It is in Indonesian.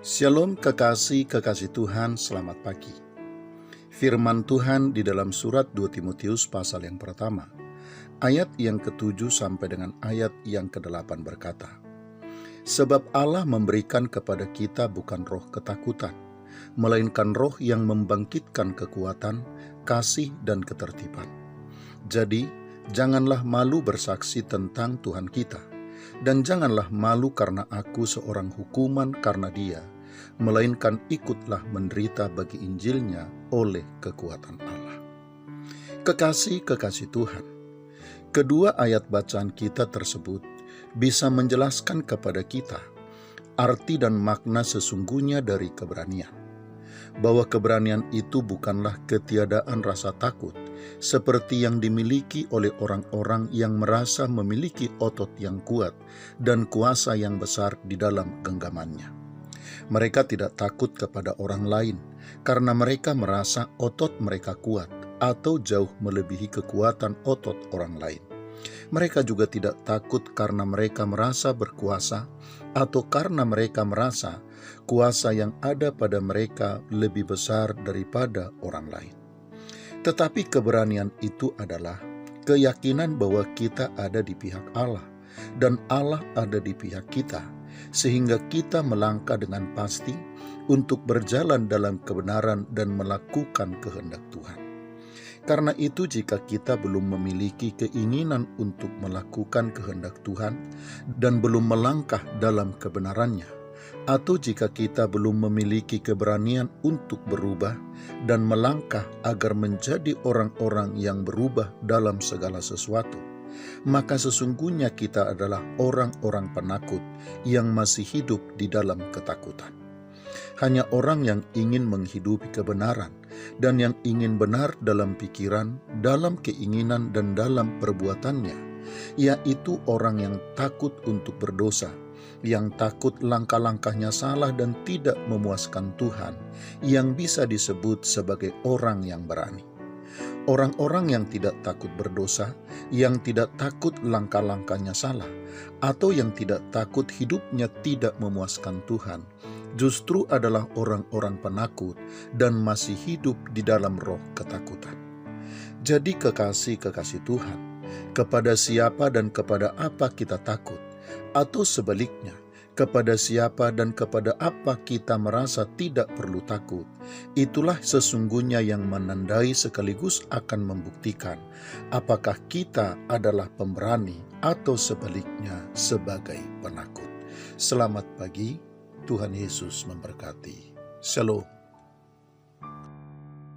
Shalom kekasih Tuhan, selamat pagi. Firman Tuhan di dalam surat 2 Timotius pasal yang pertama, ayat yang ke-7 sampai dengan ayat yang ke-8 berkata, "Sebab Allah memberikan kepada kita bukan roh ketakutan, melainkan roh yang membangkitkan kekuatan, kasih dan ketertiban. Jadi, janganlah malu bersaksi tentang Tuhan kita, dan janganlah malu karena aku seorang hukuman karena Dia, melainkan ikutlah menderita bagi Injilnya oleh kekuatan Allah." Kekasih Tuhan, kedua ayat bacaan kita tersebut bisa menjelaskan kepada kita arti dan makna sesungguhnya dari keberanian. Bahwa keberanian itu bukanlah ketiadaan rasa takut, seperti yang dimiliki oleh orang-orang yang merasa memiliki otot yang kuat dan kuasa yang besar di dalam genggamannya. Mereka tidak takut kepada orang lain karena mereka merasa otot mereka kuat atau jauh melebihi kekuatan otot orang lain. Mereka juga tidak takut karena mereka merasa berkuasa atau karena mereka merasa kuasa yang ada pada mereka lebih besar daripada orang lain. Tetapi keberanian itu adalah keyakinan bahwa kita ada di pihak Allah dan Allah ada di pihak kita, sehingga kita melangkah dengan pasti untuk berjalan dalam kebenaran dan melakukan kehendak Tuhan. Karena itu, jika kita belum memiliki keinginan untuk melakukan kehendak Tuhan dan belum melangkah dalam kebenarannya, atau jika kita belum memiliki keberanian untuk berubah dan melangkah agar menjadi orang-orang yang berubah dalam segala sesuatu, maka sesungguhnya kita adalah orang-orang penakut yang masih hidup di dalam ketakutan. Hanya orang yang ingin menghidupi kebenaran dan yang ingin benar dalam pikiran, dalam keinginan, dan dalam perbuatannya, yaitu orang yang takut untuk berdosa, yang takut langkah-langkahnya salah dan tidak memuaskan Tuhan, yang bisa disebut sebagai orang yang berani. Orang-orang yang tidak takut berdosa, yang tidak takut langkah-langkahnya salah, atau yang tidak takut hidupnya tidak memuaskan Tuhan, justru adalah orang-orang penakut dan masih hidup di dalam roh ketakutan. Jadi kekasih Tuhan, kepada siapa dan kepada apa kita takut? Atau sebaliknya, kepada siapa dan kepada apa kita merasa tidak perlu takut? Itulah sesungguhnya yang menandai sekaligus akan membuktikan apakah kita adalah pemberani atau sebaliknya sebagai penakut. Selamat pagi, Tuhan Yesus memberkati. Shalom.